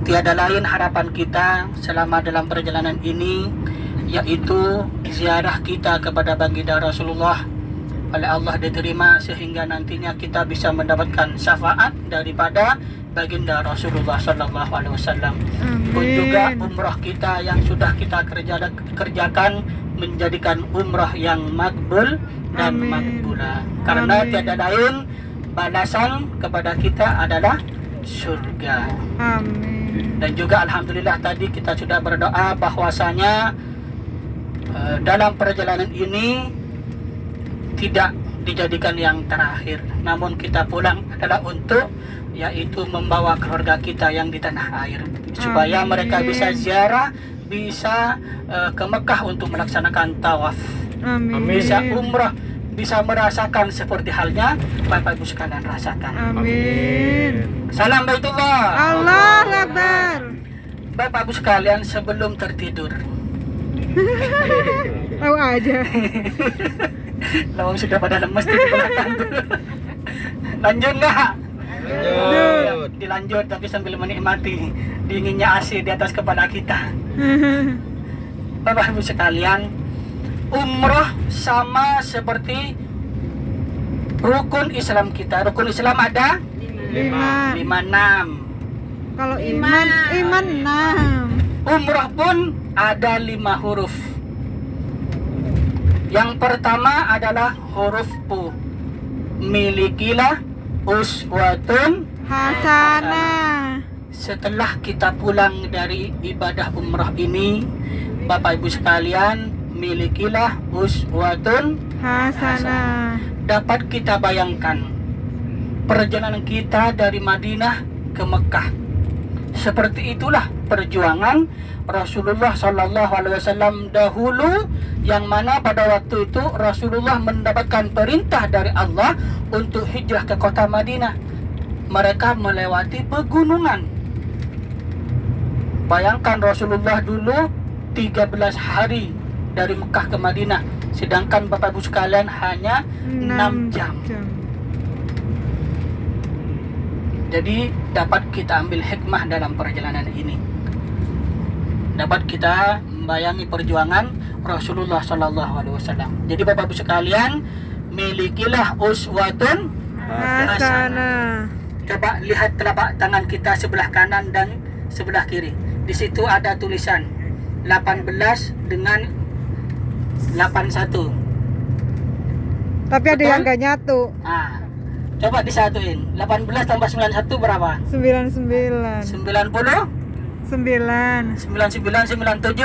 tiada lain harapan kita selama dalam perjalanan ini, yaitu ziarah kita kepada baginda Rasulullah oleh Allah diterima, sehingga nantinya kita bisa mendapatkan syafaat daripada baginda Rasulullah Sallallahu Alaihi Wasallam. Pun juga umrah kita yang sudah kita kerjakan menjadikan umrah yang makbul dan makbulah, karena tiada lain balasan kepada kita adalah surga. Amin. Dan juga alhamdulillah tadi kita sudah berdoa bahwasanya dalam perjalanan ini tidak dijadikan yang terakhir, namun kita pulang adalah untuk yaitu membawa keluarga kita yang di tanah air, supaya mereka bisa ziarah, bisa ke Mekah untuk melaksanakan tawaf, bisa umrah, bisa merasakan seperti halnya Bapak Ibu sekalian rasakan. Amin. Salam Baitullah. Allahu Akbar. Bapak Ibu sekalian, sebelum tertidur, Tahu aja. lawang sudah pada lemes di belakang. Lanjut nggak? Lanjut. Dilanjut, tapi sambil menikmati dinginnya AC di atas kepala kita. Bapak Ibu sekalian, umrah sama seperti rukun Islam kita. Rukun Islam ada 5. 6. Kalau iman 6. Umrah pun ada 5 huruf. Yang pertama adalah huruf U. Milikilah uswatun Hasanah. Setelah kita pulang dari ibadah umrah ini, Bapak Ibu sekalian, milikilah uswatun Hasanah. Dapat kita bayangkan perjalanan kita dari Madinah ke Mekah. Seperti itulah perjuangan Rasulullah Sallallahu Alaihi Wasallam dahulu, yang mana pada waktu itu Rasulullah mendapatkan perintah dari Allah untuk hijrah ke kota Madinah. Mereka melewati pegunungan. Bayangkan Rasulullah dulu 13 hari dari Mekah ke Madinah, sedangkan Bapak Ibu sekalian hanya 6 jam. Jadi dapat kita ambil hikmah dalam perjalanan ini. Dapat kita membayangi perjuangan Rasulullah Sallallahu Alaihi Wasallam. Jadi Bapak Ibu sekalian, milikilah uswatun Hasanah. Coba lihat telapak tangan kita sebelah kanan dan sebelah kiri. Di situ ada tulisan 18 dengan 81. Tapi ada yang gak nyatu. Coba disatuin. 18 tambah 91 berapa? 99. 90? 9. 99, 97.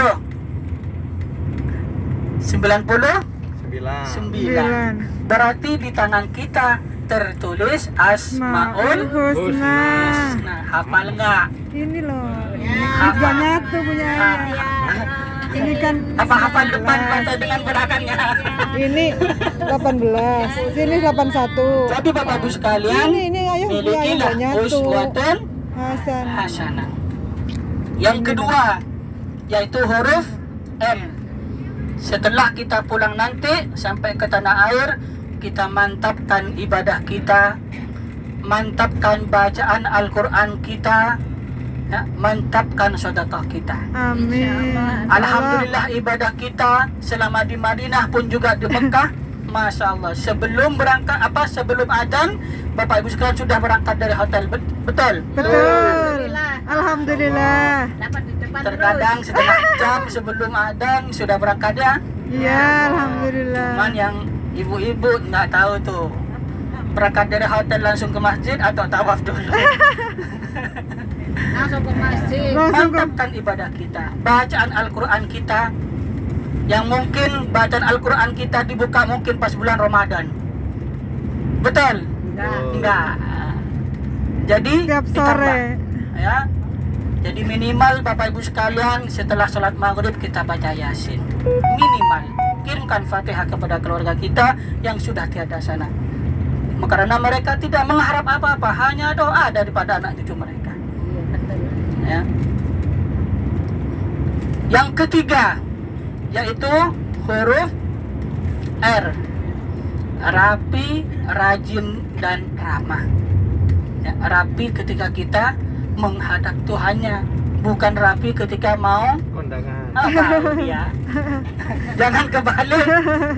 90? 9. Berarti di tangan kita tertulis Asmaul Husna. Husna. Hafal nggak? Ini loh. Hafal. Gak nyatu punya. Ini kan Apa hafal depan baca dengan belakangnya? ini 18. Sini 81. Jadi Bapak Ibu sekalian, Ini ayo milikilah gak nyatu. uswatun Hasanah. hasanah. Yang kedua yaitu huruf M. Setelah kita pulang nanti sampai ke tanah air, kita mantapkan ibadah kita, mantapkan bacaan Al-Quran kita, ya, mantapkan sedekah kita. Amin. Alhamdulillah ibadah kita selama di Madinah pun juga di Mekah, Masya Allah. Sebelum berangkat sebelum adzan, Bapak Ibu sekalian sudah berangkat dari hotel, betul? Betul. Alhamdulillah. Terkadang setengah jam sebelum adzan sudah berangkat ya. Iya, alhamdulillah. Cuman yang ibu-ibu nggak tahu tuh, berangkat dari hotel langsung ke masjid atau tawaf dulu. Langsung ke masjid. Mantapkan ibadah kita, bacaan Al-Quran kita, yang mungkin bacaan Al-Quran kita dibuka mungkin pas bulan Ramadan. Betul? Enggak. Jadi Setiap sore. ditambah, ya. Jadi minimal Bapak Ibu sekalian setelah sholat maghrib kita baca Yasin. Minimal. Kirimkan Fatihah kepada keluarga kita yang sudah tiada sana. Karena mereka tidak mengharap apa-apa, hanya doa daripada anak cucu mereka. Ya. Yang ketiga yaitu huruf R. Rapi, rajin, dan ramah. Ya, rapi ketika kita menghadap Tuhannya, bukan rapi ketika mau kondangan. apa ya. Jangan kebalik.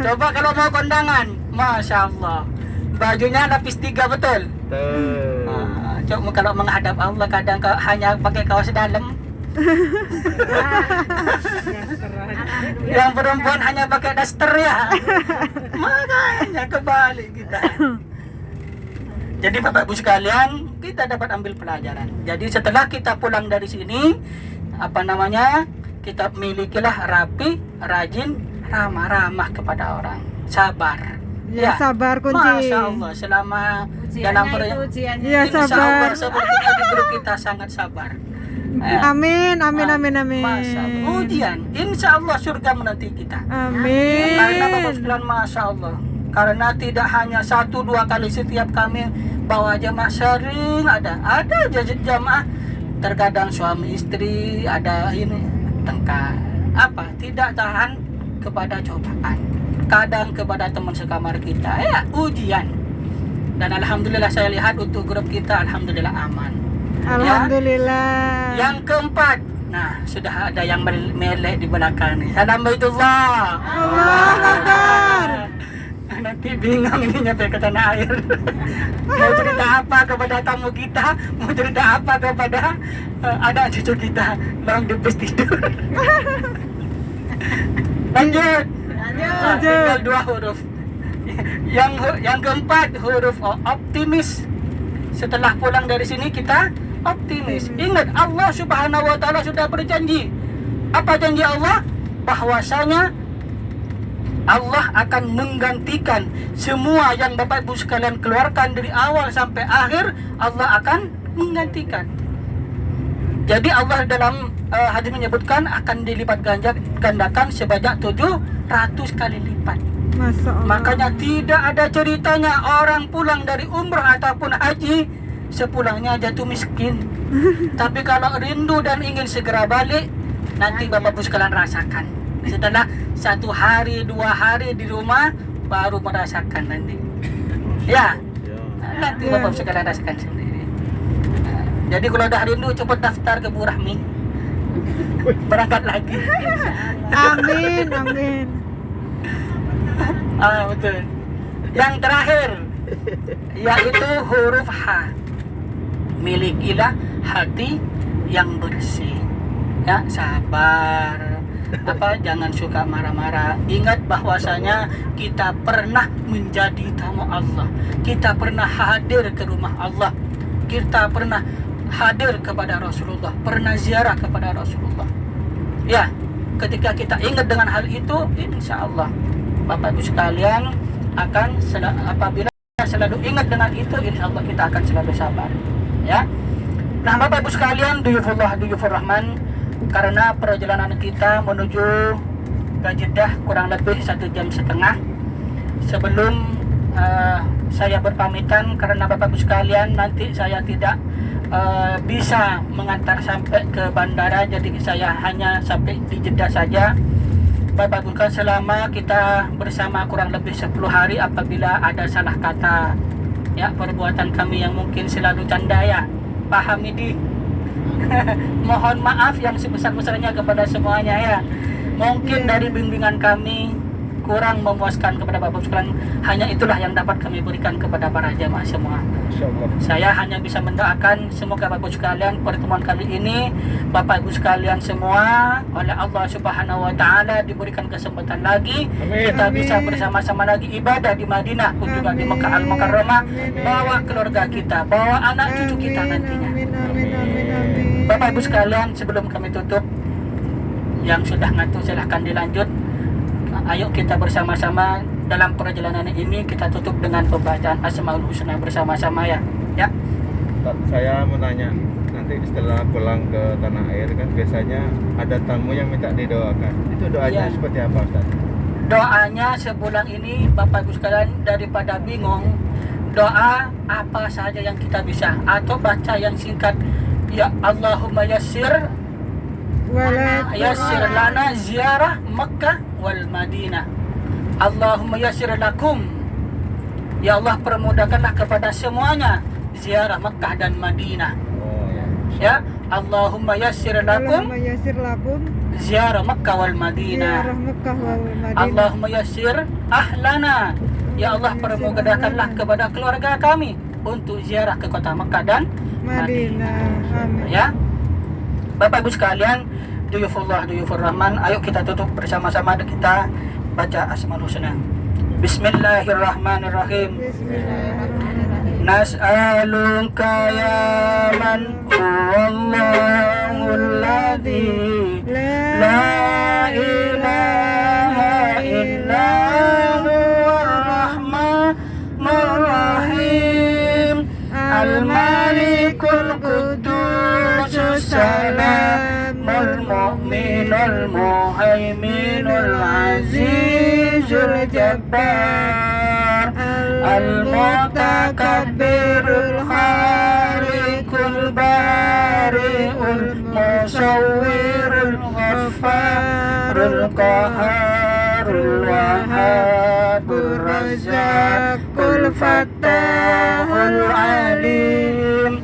Coba kalau mau kondangan, masya Allah, bajunya lapis 3 betul. Tuh. Coba kalau menghadap Allah kadang hanya pakai kaos dalam. Yang perempuan hanya pakai daster ya. Makanya kebalik kita. Jadi Bapak Ibu sekalian, kita dapat ambil pelajaran. Jadi setelah kita pulang dari sini, kita milikilah rapi, rajin, ramah-ramah kepada orang, sabar. Ya, sabar kunci. Masya Allah, selama dalam Ya, Insya sabar. Allah sepertinya di grup kita sangat sabar. Amin, amin, amin, amin. Masya Allah. Ujian, insya Allah surga menanti kita. Amin. Karena Bapak sekalian, masya Allah, karena tidak hanya 1-2 kali setiap kami bawa jamaah, sering ada aja jamaah, terkadang suami istri ada ini tengkar, tidak tahan kepada cobaan, kadang kepada teman sekamar kita, ya ujian. Dan alhamdulillah saya lihat untuk grup kita alhamdulillah aman. Alhamdulillah. Yang keempat, nah sudah ada yang melek di belakang nih. Salam baitullah. Allahu Akbar. Nanti bingung ini nyampe ke tanah air. Mau cerita apa kepada tamu kita, mau cerita apa kepada anak cucu kita, long depes tidur. Lanjut. Tinggal 2 huruf. Yang keempat huruf optimis. Setelah pulang dari sini kita optimis. Ingat, Allah Subhanahu wa taala sudah berjanji. Apa janji Allah? Bahwasanya Allah akan menggantikan semua yang Bapak Ibu sekalian keluarkan dari awal sampai akhir, Allah akan menggantikan. Jadi Allah dalam hadis menyebutkan akan dilipat gandakan sebanyak 700 kali lipat. Masya Allah. Makanya tidak ada ceritanya orang pulang dari umrah ataupun haji sepulangnya jatuh miskin. Tapi kalau rindu dan ingin segera balik, nanti Bapak Ibu sekalian rasakan. Setelah 1 hari 2 hari di rumah baru merasakan nanti. Ya, nanti Bapak Ibu sekalian rasakan sendiri. Jadi kalau udah rindu cepat daftar ke Bu Rahmi. Berangkat lagi. Amin, amin. Betul. Yang terakhir yaitu huruf H. Milikilah hati yang bersih. Ya, sabar. Jangan suka marah-marah. Ingat bahwasanya kita pernah menjadi tamu Allah. Kita pernah hadir ke rumah Allah. Kita pernah hadir kepada Rasulullah, pernah ziarah kepada Rasulullah. Ya, ketika kita ingat dengan hal itu, insya Allah Bapak Ibu sekalian akan apabila selalu ingat dengan itu, insya Allah kita akan selalu sabar. Ya. Nah, Bapak Ibu sekalian, duyufullah, duyufur rahman, karena perjalanan kita menuju ke Jeddah kurang lebih 1,5 jam. Sebelum saya berpamitan, karena Bapak Ibu sekalian nanti saya tidak bisa mengantar sampai ke bandara, jadi saya hanya sampai di Jeddah saja. Bapak Ibu, selama kita bersama kurang lebih 10 hari, apabila ada salah kata, ya, perbuatan kami yang mungkin selalu canda, ya, pahami di mohon maaf yang sebesar-besarnya kepada semuanya, ya. Mungkin dari bimbingan kami kurang memuaskan kepada Bapak Ibu sekalian, hanya itulah yang dapat kami berikan kepada para jamaah semua. Saya hanya bisa mendoakan semoga Bapak Ibu sekalian pertemuan kali ini Bapak Ibu sekalian semua oleh Allah Subhanahu wa taala diberikan kesempatan lagi. Amin. Kita Amin. bisa bersama-sama lagi ibadah di Madinah pun juga di Mekah Al-Mukarramah, bawa keluarga kita, bawa anak cucu kita nantinya. Amin, amin, amin, amin. Bapak Ibu sekalian, sebelum kami tutup, yang sudah ngantuk silahkan dilanjut. Ayo kita bersama-sama dalam perjalanan ini kita tutup dengan pembacaan Asmaul Husna bersama-sama, ya. Ya. Saya mau tanya, nanti setelah pulang ke tanah air kan biasanya ada tamu yang minta didoakan. Itu doanya Ya. seperti apa, Ustaz? Doanya sebulan ini Bapak Ibu sekalian, daripada bingung, doa apa saja yang kita bisa, atau baca yang singkat, ya Allahumma yassir yassir lana ziarah Makkah wal Madinah. Allahumma yassir lakum, ya Allah permudahkanlah kepada semuanya ziarah Makkah dan Madinah. Oh ya. Ya, Allahumma yassir lakum Allahumma yassir lakum ziarah Makkah wal Madinah. ziarah Makkah wal Madinah. Allahumma yassir ahlana. Ya Allah, permudahkanlah kepada keluarga kami untuk ziarah ke kota Makkah dan Madinah. Amin. Ya, Bapak Ibu sekalian, duyufullah, duyufur rahman, ayo kita tutup bersama-sama, kita baca Asmaul Husna. Bismillahirrahmanirrahim. Bismillahirrahmanirrahim. Nas'aluka ya man huwallahul ladzi la ilaha illa huwar rahmanur rahim al-malikul quddus salamul mu'minul muhaiminul azizul jabbar al-mutakabbirul khaliqul bari'ul musawwirul ghaffarul qaharul wahhabur razzaqul fattahul alim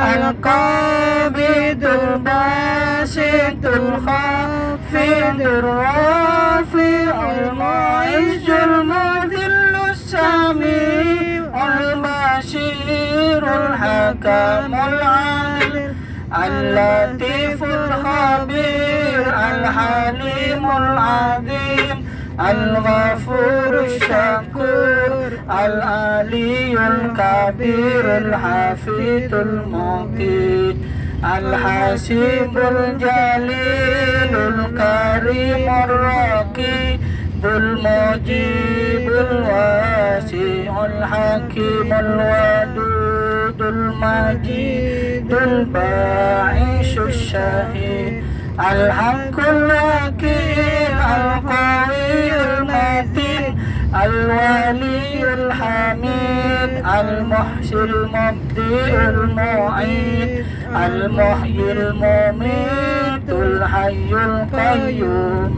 al-qabidul basitul khafidul rafi'ul mu'izzul mudhillus sami al-basirul hakamul adil al-latiful khabir al-halimul azim al-ghafurus syakur al-aliyul kabirul hafidul muqit al-hasibul jalilul karimur raqibul mujibul wasi'ul hakimul wadudul majidul ba'isyus syahid al-haqqul wakil al-qawiyul matin al-waliyul hamid al-muhsil mubdi'ul mu'id al-muhyil mumitul hayyul qayyum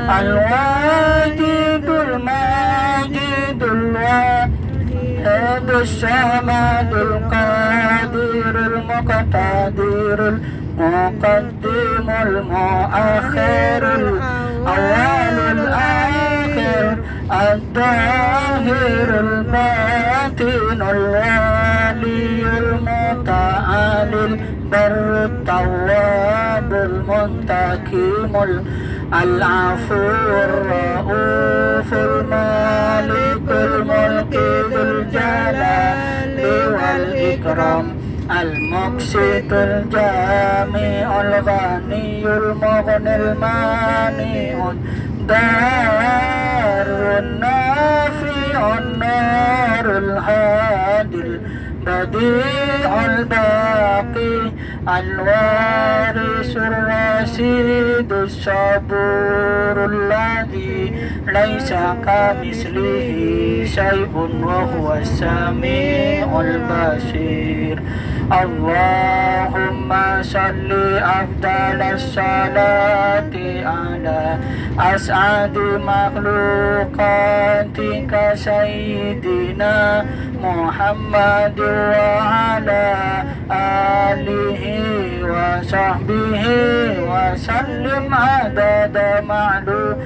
al-wajidul majidul wahidus samadul qadirul muqtadirul muqaddimul muakhirul awalul akhir ad-dahirul batinul waliyul muta'alil barut tawwabul muntakimul al-afur rauful malikul mulkidul jalali wal ikram al-muqsitul jami'ul ghaniyul mughnil mani'ud darun nafi'un narul hadil badi'ul baqi al-warisul rasidus saburul ladzi laisa kamislihi syai'un wa huwas sami'ul basir. Allahumma salli afdalas salati ala as'adi makhluqatika sayyidina Muhammad wa ala alihi wa sahbihi wa sallim adada ma'lumatika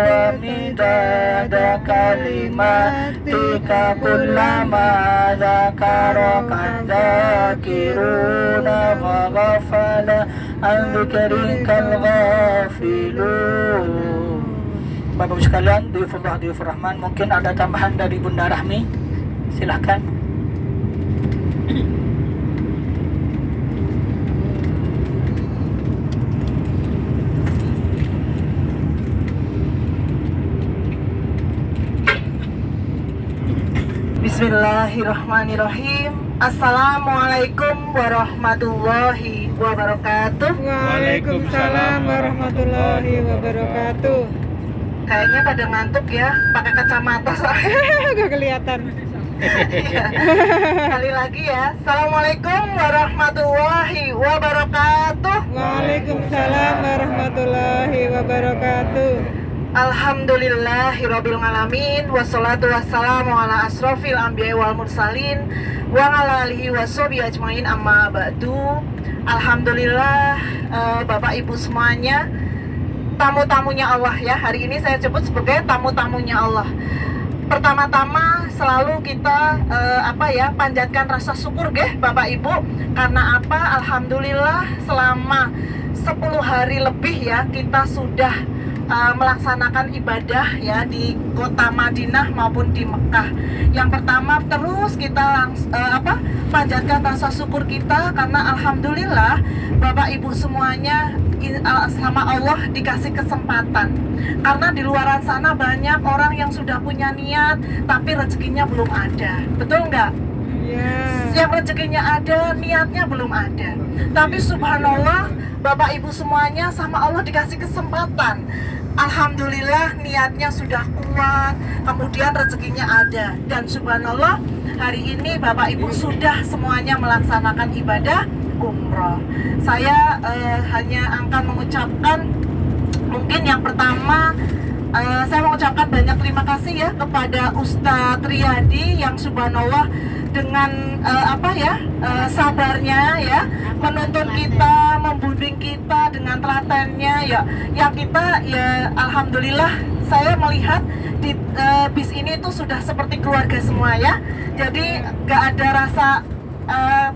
wa midada kalimatika kullama dhakaraka dhakiruna wa ghafala an dhikrikal ghafilun. Bapak Ibu sekalian, duyufullah, duyufur rahman, mungkin ada tambahan dari Bunda Rahmi, silahkan. Bismillahirrahmanirrahim. Assalamualaikum warahmatullahi wabarakatuh. Waalaikumsalam warahmatullahi wabarakatuh. Kayaknya pada ngantuk ya, pakai kacamata soalnya. Gak kelihatan. Iya. Kali lagi ya. Assalamualaikum warahmatullahi wabarakatuh. Waalaikumsalam warahmatullahi wabarakatuh. Alhamdulillahirabbil alamin wassalatu wassalamu ala asrofil anbiya'i wal mursalin wa ala alihi washabihi ajmain, amma ba'du. Alhamdulillah, Bapak Ibu semuanya, tamu-tamunya Allah ya. Hari ini saya sebut sebagai tamu-tamunya Allah. Pertama-tama selalu kita panjatkan rasa syukur Bapak Ibu. Karena apa? Alhamdulillah selama 10 hari lebih ya kita sudah melaksanakan ibadah ya di kota Madinah maupun di Mekah. Yang pertama terus kita panjatkan rasa syukur kita karena alhamdulillah Bapak Ibu semuanya sama Allah dikasih kesempatan. Karena di luaran sana banyak orang yang sudah punya niat tapi rezekinya belum ada. Betul nggak? Ya. Yang rezekinya ada, niatnya belum ada. Tapi subhanallah, Bapak Ibu semuanya sama Allah dikasih kesempatan. Alhamdulillah niatnya sudah kuat, kemudian rezekinya ada. Dan subhanallah hari ini Bapak Ibu sudah semuanya melaksanakan ibadah umroh. Saya hanya akan mengucapkan, mungkin yang pertama saya mengucapkan banyak terima kasih ya kepada Ustadz Riyadi yang subhanallah dengan sabarnya ya menuntun kita, membimbing kita dengan telatennya ya. Yang kita ya alhamdulillah saya melihat di bis ini tuh sudah seperti keluarga semua ya. Jadi gak ada rasa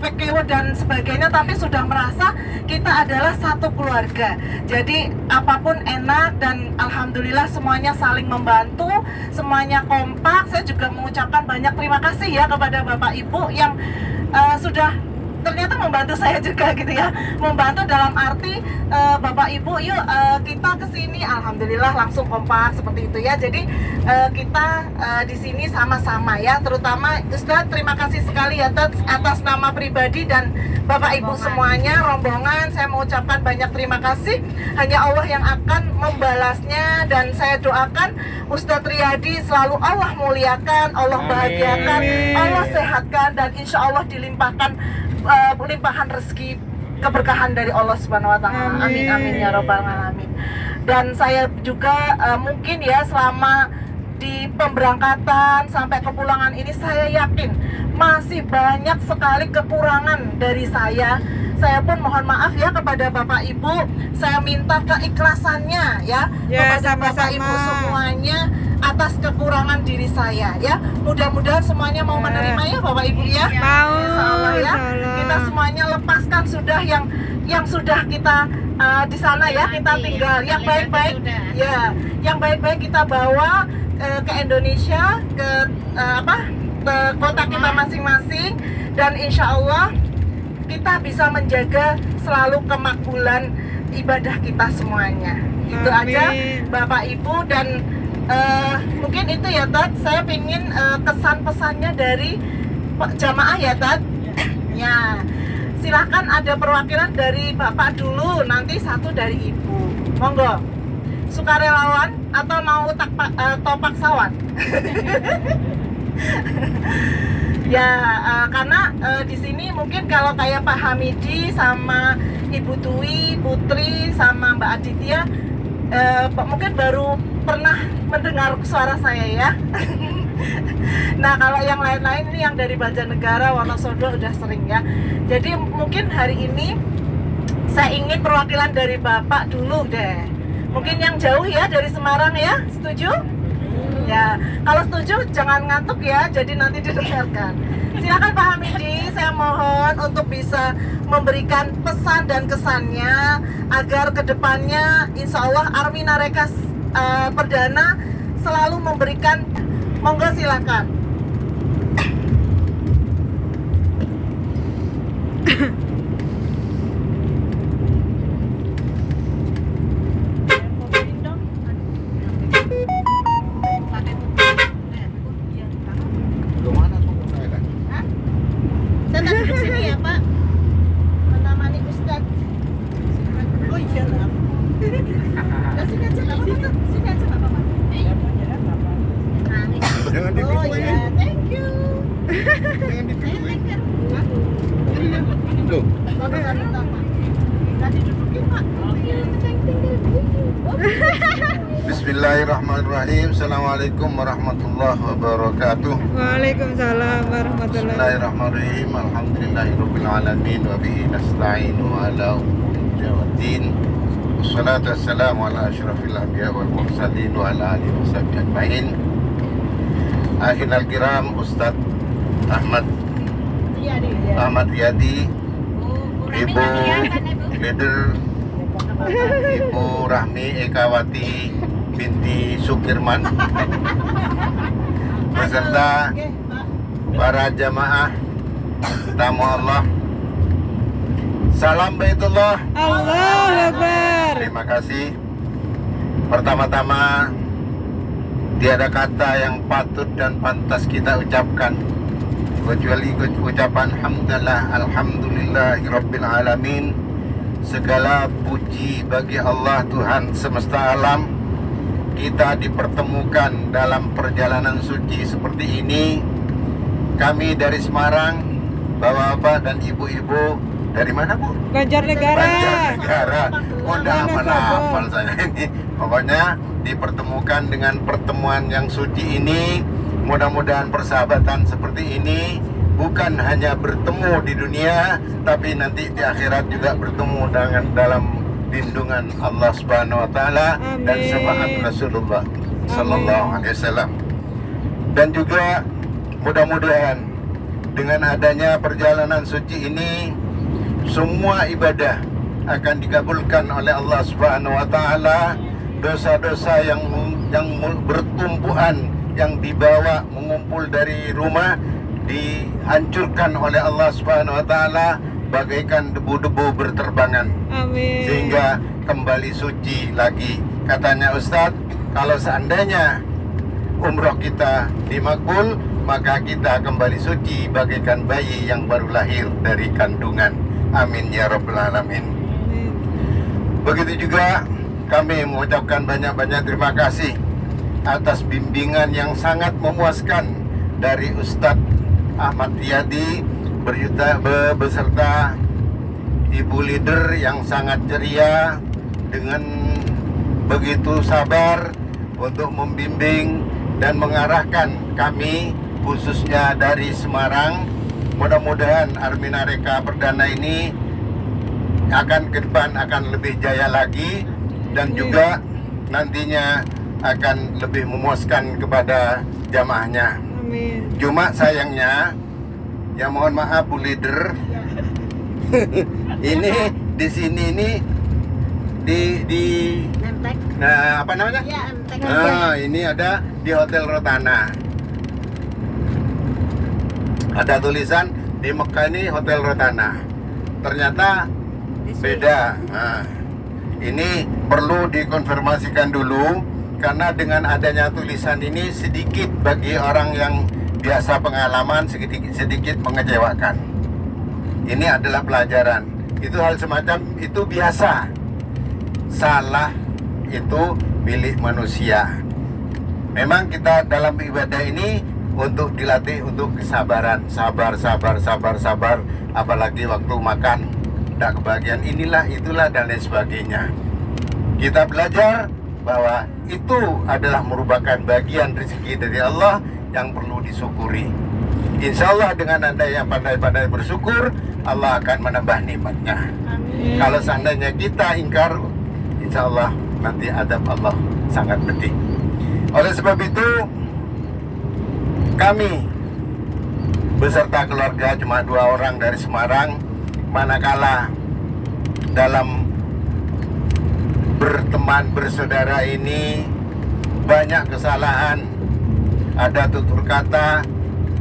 PKW dan sebagainya, tapi sudah merasa kita adalah satu keluarga. Jadi apapun enak dan alhamdulillah semuanya saling membantu, semuanya kompak. Saya juga mengucapkan banyak terima kasih ya kepada Bapak Ibu yang sudah ternyata membantu saya juga gitu ya, membantu dalam arti Bapak Ibu yuk kita kesini, alhamdulillah langsung kompak seperti itu ya. Jadi kita di sini sama-sama ya, terutama Ustadz terima kasih sekali ya atas nama pribadi dan Bapak Ibu semuanya rombongan. Saya mengucapkan banyak terima kasih, hanya Allah yang akan membalasnya. Dan saya doakan Ustadz Riyadi selalu Allah muliakan, Allah bahagiakan, Allah sehatkan, dan insya Allah dilimpahkan limpahan rezeki keberkahan dari Allah Subhanahu wa taala. Amin amin ya rabbal alamin. Dan saya juga mungkin ya selama di pemberangkatan sampai kepulangan ini saya yakin masih banyak sekali kekurangan dari saya. Saya pun mohon maaf ya kepada Bapak Ibu. Saya minta keikhlasannya ya kepada Bapak Ibu semuanya atas kekurangan diri saya ya. Mudah-mudahan semuanya mau menerima ya Bapak Ibu ya. Mau. Insyaallah ya. Kita semuanya lepaskan sudah yang sudah kita di sana ya, kita tinggal yang baik-baik ya. Yang baik-baik kita bawa ke Indonesia, ke kota kita masing-masing, dan insya Allah kita bisa menjaga selalu kemakbulan ibadah kita semuanya. Itu aja Bapak Ibu. Dan mungkin itu ya Tat, saya ingin kesan pesannya dari jamaah ya Tat. Ya, silahkan ada perwakilan dari Bapak dulu, nanti satu dari Ibu. Monggo. Sukarelawan atau mau paksawan? Ya, karena di sini mungkin kalau kayak Pak Hamidi sama Ibu Tui, Putri sama Mbak Aditya mungkin baru pernah mendengar suara saya ya. Nah, kalau yang lain-lain ini yang dari Banjarnegara, Wonosobo udah sering ya. Jadi mungkin hari ini saya ingin perwakilan dari Bapak dulu deh. Mungkin yang jauh ya dari Semarang ya, setuju? Ya, kalau setuju jangan ngantuk ya, jadi nanti didengarkan. Silakan Pak Hamidi, saya mohon untuk bisa memberikan pesan dan kesannya agar kedepannya insya Allah Army Narekas Perdana selalu memberikan. Monggo silakan. Saya tak duduk sini ya Pak, menemani Ustadz. Oh iya lah. Sini aja nggak apa-apa, sini aja nggak apa-apa. Jangan Oh ya, thank you. Jangan Saya leker. Tuh. Bapak nggak minta Pak. Bismillahirrahmanirrahim. Assalamualaikum warahmatullahi wabarakatuh. Waalaikumsalam warahmatullahi Bismillahirrahmanirrahim. Alhamdulillahirabbil alamin wa bihi nasta'inu ala umuri waddin. Wassalatu wassalamu ala asyrafil anbiya wal mursalin wa ala alihi washabihi ajmain. Akhirul kiram Ustaz Ahmad Riyadi, Ibu Leader, Ibu Rahmi Ekawati binti Sukirman, beserta para jamaah tamu Allah. Salam Baitullah. Allahu Akbar. Terima kasih. Pertama-tama, tiada kata yang patut dan pantas kita ucapkan kecuali ucapan hamdalah alhamdulillahirabbil alamin. Segala puji bagi Allah Tuhan semesta alam. Kita dipertemukan dalam perjalanan suci seperti ini. Kami dari Semarang, bapak-bapak dan ibu-ibu dari mana, Bu? Banjarnegara. Banjarnegara. Udah hafal saya ini. Pokoknya dipertemukan dengan pertemuan yang suci ini. Mudah-mudahan persahabatan seperti ini bukan hanya bertemu di dunia, tapi nanti di akhirat juga bertemu dengan dalam lindungan Allah Subhanahu wa taala dan syafaat Rasulullah sallallahu alaihi wasallam. Dan juga mudah-mudahan dengan adanya perjalanan suci ini semua ibadah akan dikabulkan oleh Allah Subhanahu wa taala. Dosa-dosa yang bertumpuan yang dibawa mengumpul dari rumah dihancurkan oleh Allah Subhanahu wa taala bagaikan debu-debu berterbangan. Amin. Sehingga kembali suci lagi. Katanya Ustadz, kalau seandainya umroh kita dimakbul, maka kita kembali suci bagaikan bayi yang baru lahir dari kandungan. Amin ya rabbal alamin. Begitu juga kami mengucapkan banyak-banyak terima kasih atas bimbingan yang sangat memuaskan dari Ustadz Ahmad Riyadi beserta Ibu Leader yang sangat ceria dengan begitu sabar untuk membimbing dan mengarahkan kami khususnya dari Semarang. Mudah-mudahan Armina Reka Perdana ini akan ke depan akan lebih jaya lagi dan juga nantinya akan lebih memuaskan kepada jamaahnya. Amin. Cuma sayangnya, ya mohon maaf Bu Leader, ini di sini ini di nah apa namanya? Nah, ini ada di Hotel Rotana. Ada tulisan di Mekah ini Hotel Rotana. Ternyata beda. Nah, ini perlu dikonfirmasikan dulu karena dengan adanya tulisan ini sedikit bagi orang yang biasa pengalaman sedikit mengecewakan. Ini adalah pelajaran. Itu hal semacam itu biasa. Salah itu milik manusia. Memang kita dalam ibadah ini untuk dilatih untuk kesabaran, sabar, apalagi waktu makan, tidak kebagian inilah, itulah dan lain sebagainya. Kita belajar bahwa itu adalah merupakan bagian rezeki dari Allah yang perlu disyukuri. Insya Allah dengan Anda yang pandai-pandai bersyukur, Allah akan menambah nikmatnya. Kalau seandainya kita ingkar, insya Allah nanti adab Allah sangat pedih. Oleh sebab itu, kami beserta keluarga cuma 2 orang dari Semarang, manakala dalam berteman bersaudara ini banyak kesalahan, ada tutur kata,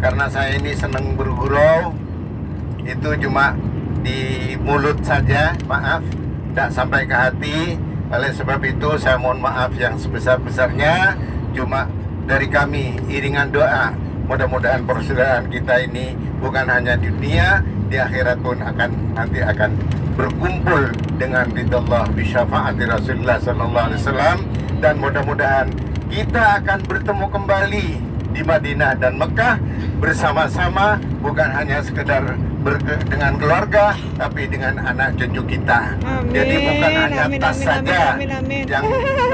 karena saya ini senang bergurau, itu cuma di mulut saja, maaf, tidak sampai ke hati. Oleh sebab itu saya mohon maaf yang sebesar-besarnya. Cuma dari kami iringan doa, mudah-mudahan persaudaraan kita ini bukan hanya di dunia, di akhirat pun nanti akan berkumpul dengan ridallah bi syafaati Rasulullah sallallahu alaihi wasallam, dan mudah-mudahan kita akan bertemu kembali di Madinah dan Mekah bersama-sama, bukan hanya sekedar dengan keluarga, tapi dengan anak cucu kita. Amin. Jadi bukan hanya Amin, tas amin, saja amin, amin. yang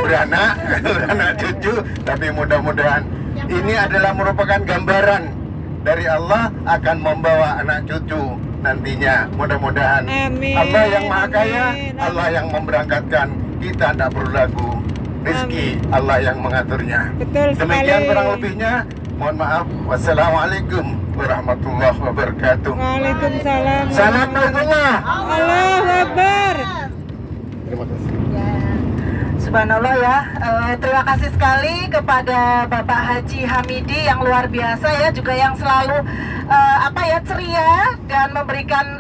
beranak, beranak cucu, tapi mudah-mudahan ini adalah merupakan gambaran dari Allah akan membawa anak cucu nantinya. Mudah-mudahan Amin, Allah yang Maha Kaya, amin, Allah yang memberangkatkan, kita tidak perlu lagu. Rezeki Allah yang mengaturnya. Betul Demikian sekali. kurang lebihnya. Mohon maaf. Wassalamualaikum warahmatullahi wabarakatuh. Waalaikumsalam. Salam Allah. Allahu Akbar. Terima kasih. Subhanallah ya, terima kasih sekali kepada Bapak Haji Hamidi yang luar biasa ya, juga yang selalu ceria dan memberikan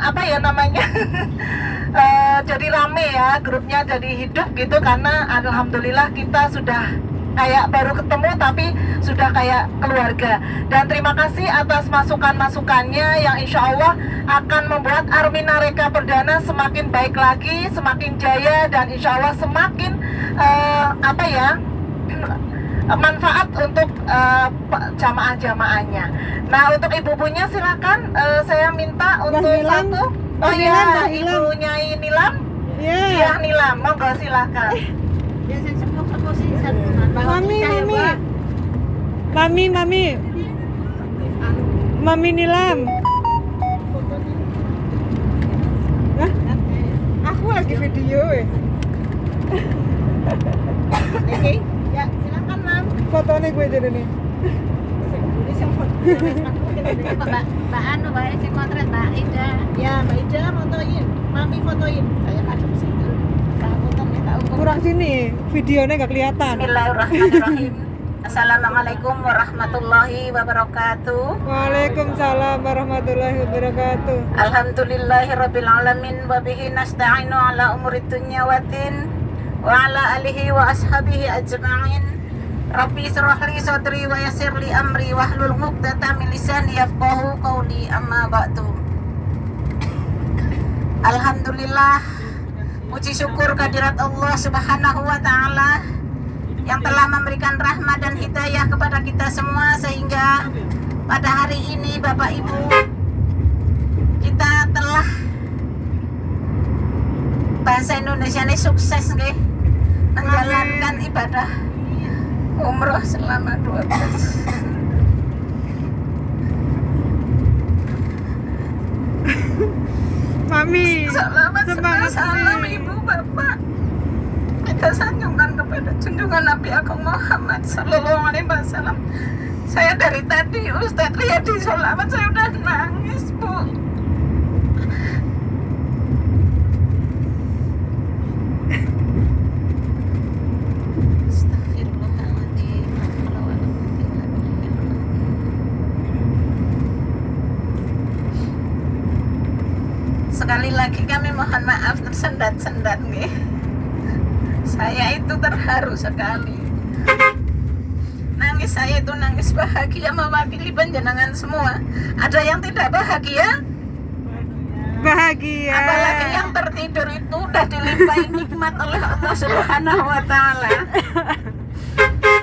jadi rame ya, grupnya jadi hidup gitu, karena alhamdulillah kita sudah kayak baru ketemu tapi sudah kayak keluarga. Dan terima kasih atas masukan-masukannya yang insya Allah akan membuat Armina Reka Perdana semakin baik lagi, semakin jaya, dan insya Allah semakin manfaat untuk jamaah-jamaahnya. Nah, untuk ibu-ibunya silakan, saya minta untuk Nilam. satu. Mbah Oh Nilam, iya, Mbah Nilam. Ibu Nyai Nilam. Ya. Iya, Nilam, monggo silakan. Mami Nilam. Hah? Aku lagi video Ya, silakan, Mam. Fotonya gue jadi nih. Mbak Anu, Mbak Isi Kontret, Mbak Ida. Ya, Mbak Ida fotoin, Mami fotoin. Saya kadang situ. Tak ukur, tak ukur. Kurang sini, videonya gak kelihatan. Bismillahirrahmanirrahim. Assalamualaikum warahmatullahi wabarakatuh. Waalaikumsalam warahmatullahi wabarakatuh. Alhamdulillahirabbil alamin wa bihi nasta'inu ala umurid dunya waddin wa ala alihi wa ashabihi ajma'in. Rabbi shrah li sadri wa yassir li amri wahlul 'uqdatam min lisani yafqahu qawli, amma ba'du. Alhamdulillah, puji syukur kehadirat Allah Subhanahu wa taala yang telah memberikan rahmat dan hidayah kepada kita semua, sehingga pada hari ini Bapak Ibu kita telah bahasa Indonesia ini sukses nggih menjalankan ibadah umroh selama 12. Mami, Selamat semangat, salam Mami. Ibu Bapak. Kita sanjungkan kepada junjungan Nabi Agung Muhammad Sallallahu Alaihi Wasallam. Saya dari tadi Ustadz lihat di sholawat saya udah nangis, Bu. Astagfirullahaladzim. Sekali lagi kami mohon maaf tersendat-sendat nih. Saya itu terharu sekali. Nangis saya itu nangis bahagia mewakili panjenengan semua. Ada yang tidak bahagia? Bahagia. Apalagi yang tertidur itu udah dilimpahi nikmat oleh Allah Subhanahu wa taala.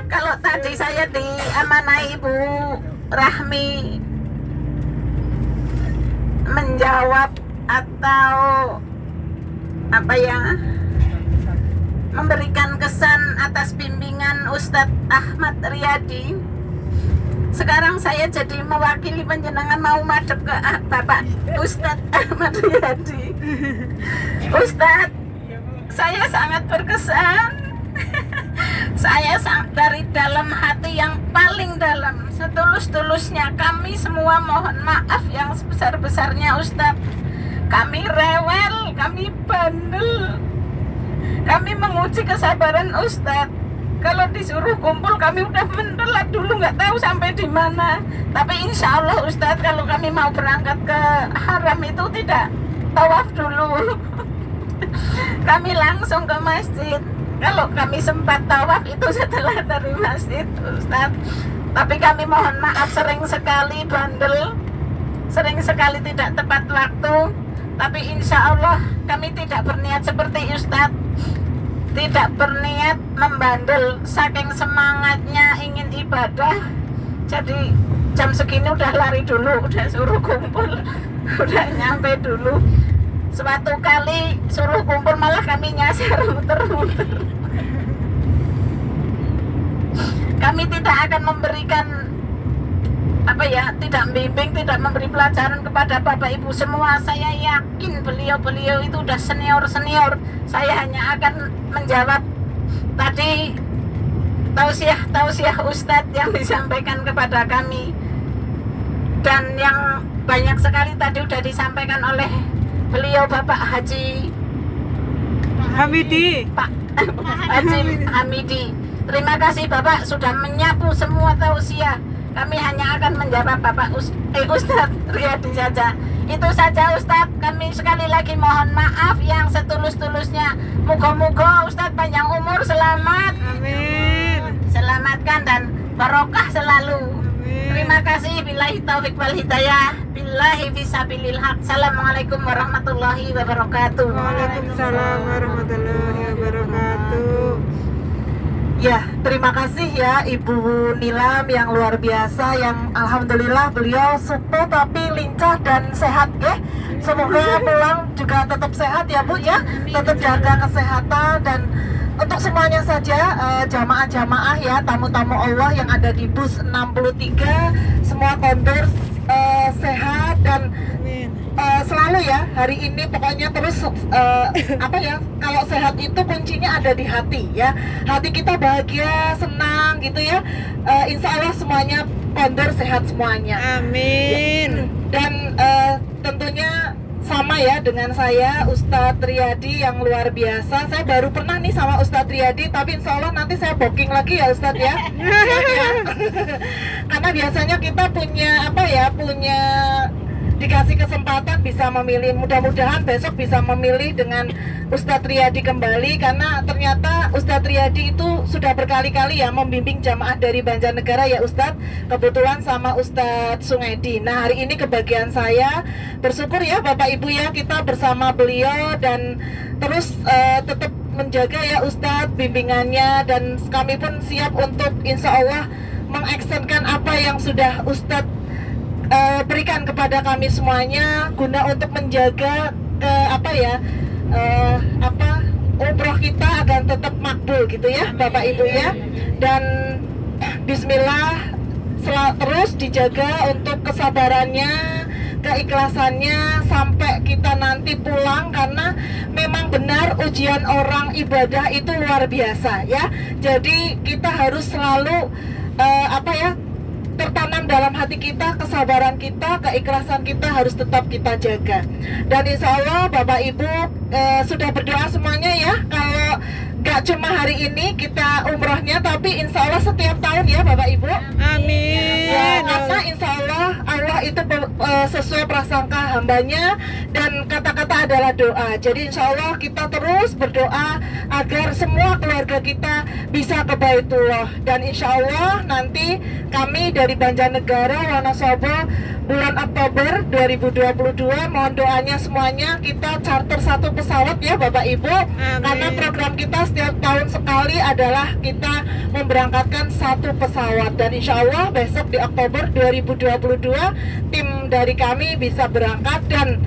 Kalau tadi saya diamanai Ibu Rahmi menjawab atau memberikan kesan atas bimbingan Ustadz Ahmad Riyadi. Sekarang saya jadi mewakili panjenengan mau madep ke Bapak Ustadz Ahmad Riyadi. Ustadz, saya sangat berkesan. Saya dari dalam hati yang paling dalam, setulus-tulusnya kami semua mohon maaf yang sebesar-besarnya Ustadz. Kami rewel, kami bandel, kami menguji kesabaran Ustadz. Kalau disuruh kumpul kami udah mendelat dulu, nggak tahu sampai di mana. Tapi insya Allah Ustadz, kalau kami mau berangkat ke haram itu tidak tawaf dulu. Kami langsung ke masjid. Kalau kami sempat tawaf itu setelah dari masjid Ustadz. Tapi kami mohon maaf sering sekali bandel, sering sekali tidak tepat waktu. Tapi insya Allah kami tidak berniat seperti Ustadz, tidak berniat membandel, saking semangatnya ingin ibadah. Jadi jam segini udah lari dulu, udah suruh kumpul. udah nyampe dulu. Suatu kali suruh kumpul malah kami nyasar muter-muter. Kami tidak akan memberikan tidak membimbing, tidak memberi pelajaran kepada Bapak Ibu semua. Saya yakin beliau-beliau itu udah senior. Saya hanya akan menjawab tadi tausiah Ustadz yang disampaikan kepada kami, dan yang banyak sekali tadi udah disampaikan oleh beliau Bapak Haji Hamidi. Pak Haji Hamidi. Terima kasih Bapak sudah menyapu semua tausiah. Kami hanya akan menjawab Bapak Ustadz Riyadi saja. Itu saja Ustadz. Kami sekali lagi mohon maaf yang setulus-tulusnya. Moga-moga Ustadz panjang umur, selamat. Amin. Selamatkan dan barokah selalu. Amin. Terima kasih. Billahi taufik wal hidayah. Billahi fisabilil haq. Assalamualaikum warahmatullahi wabarakatuh. Waalaikumsalam warahmatullahi wabarakatuh. Ya, terima kasih ya Ibu Nilam yang luar biasa, yang alhamdulillah beliau supo tapi lincah dan sehat ya. Semoga pulang juga tetap sehat ya Bu ya, tetap jaga kesehatan. Dan untuk semuanya saja jamaah-jamaah ya, tamu-tamu Allah yang ada di bus 63, semua kondor sehat dan selalu ya hari ini pokoknya terus kalau sehat itu kuncinya ada di hati ya, hati kita bahagia, senang gitu ya. Insya Allah semuanya kondor sehat semuanya, Amin. dan tentunya sama ya dengan saya Ustadz Riyadi yang luar biasa. Saya baru pernah nih sama Ustadz Riyadi, tapi insya Allah nanti saya booking lagi ya Ustadz ya. Karena biasanya kita punya dikasih kesempatan bisa memilih, mudah-mudahan besok bisa memilih dengan Ustadz Riyadi kembali, karena ternyata Ustadz Riyadi itu sudah berkali-kali ya membimbing jamaah dari Banjarnegara ya Ustadz, kebetulan sama Ustadz Sungedi. Nah hari ini kebagian saya, bersyukur ya Bapak Ibu ya, kita bersama beliau dan terus tetap menjaga ya Ustadz bimbingannya, dan kami pun siap untuk insya Allah mengaksenkan apa yang sudah Ustadz berikan kepada kami semuanya guna untuk menjaga umroh kita agar tetap makbul gitu ya Bapak Ibu ya. Dan bismillah terus dijaga untuk kesabarannya, keikhlasannya sampai kita nanti pulang, karena memang benar ujian orang ibadah itu luar biasa ya. Jadi kita harus selalu tertanam dalam hati kita, kesabaran kita, keikhlasan kita harus tetap kita jaga. Dan insya Allah Bapak Ibu sudah berdoa semuanya ya, kalau gak cuma hari ini kita umrohnya, tapi insya Allah setiap tahun ya Bapak Ibu. Amin. Ya, karena insya Allah itu sesuai prasangka hambanya, dan kata-kata adalah doa. Jadi insya Allah kita terus berdoa agar semua keluarga kita bisa ke Baitullah. Dan insya Allah nanti kami dari Banjarnegara Wonosobo bulan Oktober 2022, mohon doanya semuanya kita charter 1 pesawat ya Bapak Ibu. Amin. Karena program kita setiap tahun sekali adalah kita memberangkatkan 1 pesawat, dan insya Allah besok di Oktober 2022 tim dari kami bisa berangkat. Dan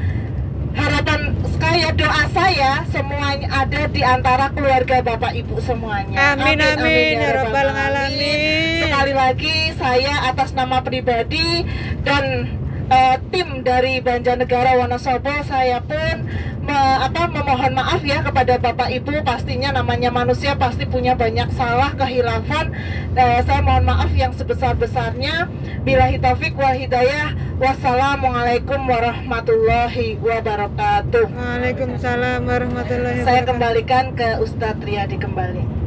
harapan saya, doa saya semuanya ada di antara keluarga Bapak Ibu semuanya. Amin, amin, ya Rabbal alamin. Alamin. Sekali lagi saya atas nama pribadi dan tim dari Banjarnegara Wonosobo, saya pun memohon maaf ya kepada Bapak Ibu. Pastinya namanya manusia pasti punya banyak salah, kehilafan. Saya mohon maaf yang sebesar-besarnya. Billahi taufik wal hidayah. Wassalamualaikum warahmatullahi wabarakatuh. Waalaikumsalam warahmatullahi wabarakatuh. Saya kembalikan ke Ustadz Riyadi kembali.